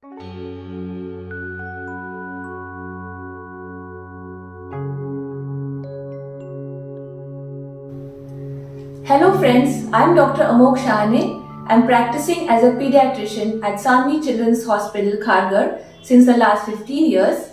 Hello friends, I'm Dr. Amog Shahane. I'm practicing as a pediatrician at Sandhya Children's Hospital, Kharghar since the last 15 years.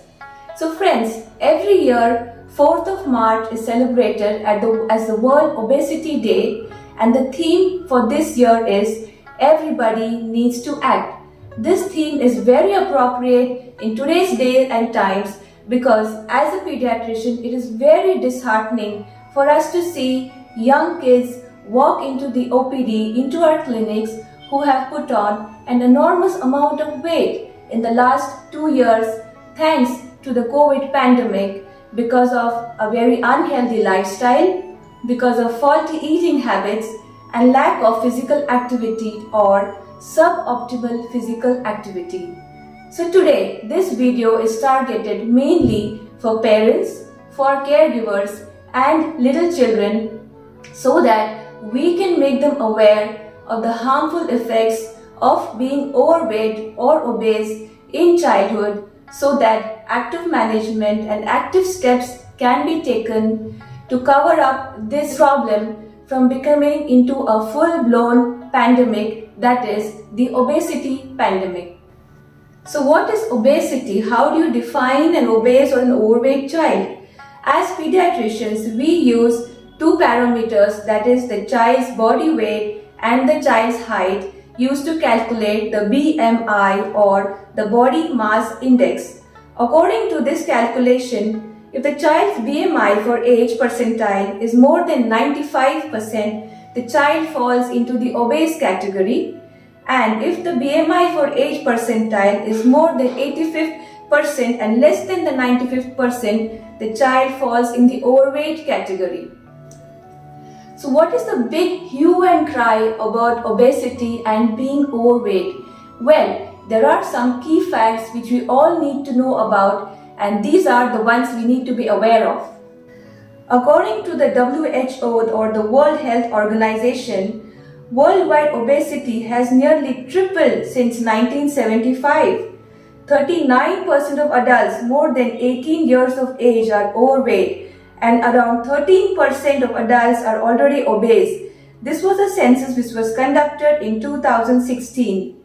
So friends, every year 4th of March is celebrated as the World Obesity Day, and the theme for this year is Everybody Needs to Act. This theme is very appropriate in today's day and times because as a pediatrician it is very disheartening for us to see young kids walk into the OPD, into our clinics, who have put on an enormous amount of weight in the last 2 years thanks to the COVID pandemic because of a very unhealthy lifestyle, because of faulty eating habits and lack of physical activity or suboptimal physical activity. So today this video is targeted mainly for parents, for caregivers and little children so that we can make them aware of the harmful effects of being overweight or obese in childhood so that active management and active steps can be taken to cover up this problem from becoming into a full-blown pandemic, that is the obesity pandemic. So what is obesity? How do you define an obese or an overweight child? As pediatricians, we use two parameters, that is the child's body weight and the child's height, used to calculate the BMI or the body mass index. According to this calculation, if the child's BMI for age percentile is more than 95%, the child falls into the obese category, and if the BMI for age percentile is more than 85% and less than the 95%, the child falls in the overweight category. So what is the big hue and cry about obesity and being overweight? Well, there are some key facts which we all need to know about, and these are the ones we need to be aware of. According to the WHO or the World Health Organization, worldwide obesity has nearly tripled since 1975. 39% of adults more than 18 years of age are overweight, and around 13% of adults are already obese. This was a census which was conducted in 2016.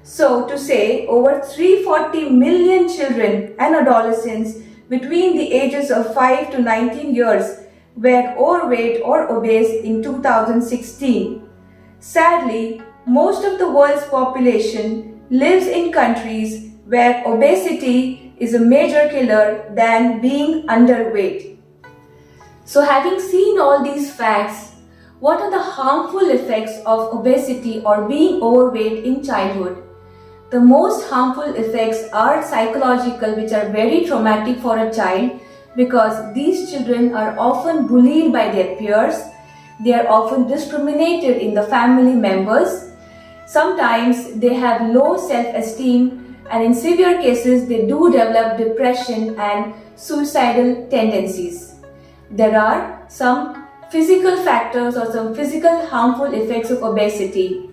So to say, over 340 million children and adolescents between the ages of 5 to 19 years were overweight or obese in 2016. Sadly, most of the world's population lives in countries where obesity is a major killer than being underweight. So having seen all these facts, what are the harmful effects of obesity or being overweight in childhood? The most harmful effects are psychological, which are very traumatic for a child because these children are often bullied by their peers. They are often discriminated in the family members. Sometimes they have low self-esteem, and in severe cases they do develop depression and suicidal tendencies. There are some physical factors or some physical harmful effects of obesity.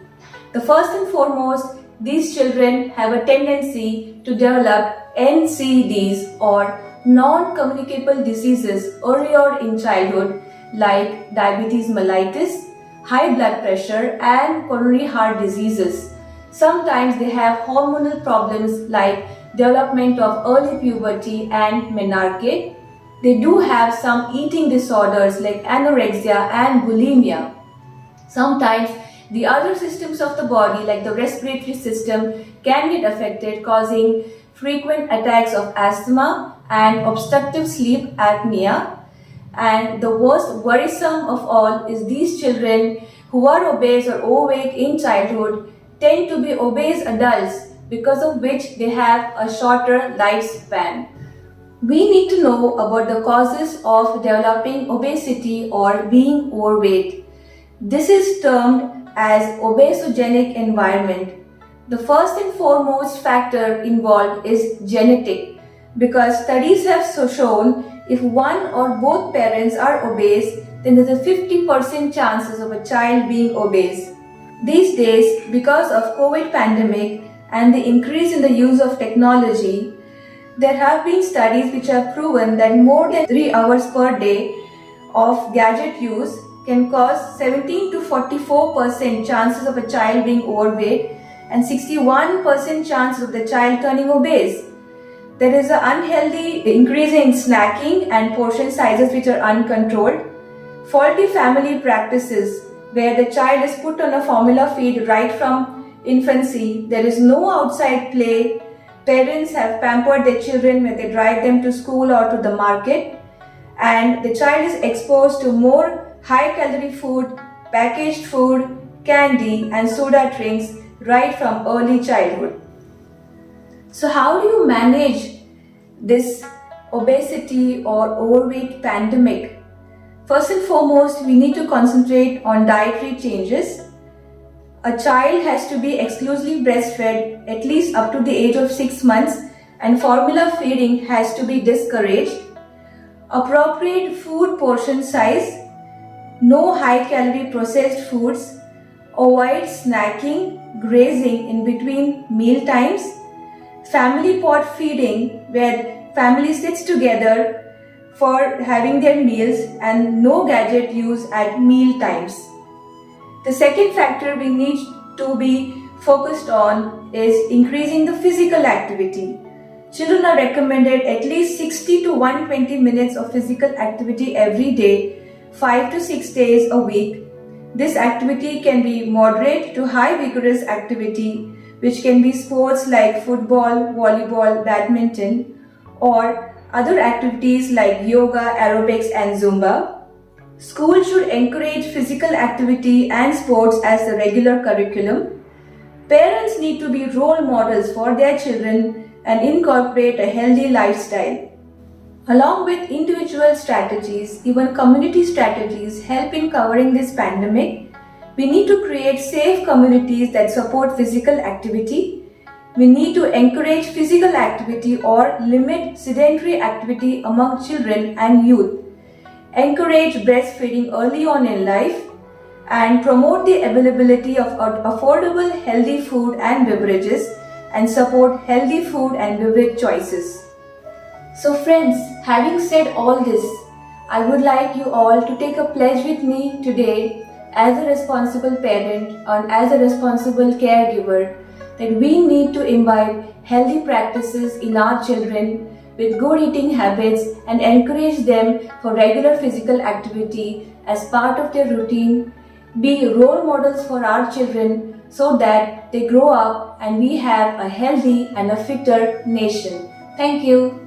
The first and foremost, these children have a tendency to develop NCDs or non-communicable diseases earlier in childhood like diabetes mellitus, high blood pressure and coronary heart diseases. Sometimes they have hormonal problems like development of early puberty and menarche. They do have some eating disorders like anorexia and bulimia. Sometimes the other systems of the body like the respiratory system can get affected, causing frequent attacks of asthma and obstructive sleep apnea. And the worst worrisome of all is these children who are obese or overweight in childhood tend to be obese adults, because of which they have a shorter lifespan. We need to know about the causes of developing obesity or being overweight. This is termed as obesogenic environment. The first and foremost factor involved is genetic, because studies have shown if one or both parents are obese, then there's a 50% chances of a child being obese. These days, because of COVID pandemic, and the increase in the use of technology, there have been studies which have proven that more than 3 hours per day of gadget use can cause 17 to 44% chances of a child being overweight and 61% chances of the child turning obese. There is an unhealthy increase in snacking and portion sizes which are uncontrolled. Faulty family practices where the child is put on a formula feed right from infancy. There is no outside play. Parents have pampered their children when they drive them to school or to the market, and the child is exposed to more high-calorie food, packaged food, candy and soda drinks right from early childhood. So how do you manage this obesity or overweight pandemic? First and foremost, we need to concentrate on dietary changes. A child has to be exclusively breastfed at least up to the age of 6 months, and formula feeding has to be discouraged. Appropriate food portion size, no high-calorie processed foods, avoid snacking, grazing in between meal times, family pot feeding where family sits together for having their meals, and no gadget use at meal times. The second factor we need to be focused on is increasing the physical activity. Children are recommended at least 60 to 120 minutes of physical activity every day, 5 to 6 days a week. This activity can be moderate to high vigorous activity, which can be sports like football, volleyball, badminton, or other activities like yoga, aerobics and Zumba. School should encourage physical activity and sports as the regular curriculum. Parents need to be role models for their children and incorporate a healthy lifestyle. Along with individual strategies, even community strategies help in covering this pandemic. We need to create safe communities that support physical activity. We need to encourage physical activity or limit sedentary activity among children and youth. Encourage breastfeeding early on in life, and promote the availability of affordable healthy food and beverages, and support healthy food and beverage choices. So friends, having said all this, I would like you all to take a pledge with me today as a responsible parent and as a responsible caregiver that we need to imbibe healthy practices in our children with good eating habits and encourage them for regular physical activity as part of their routine, be role models for our children so that they grow up and we have a healthy and a fitter nation. Thank you.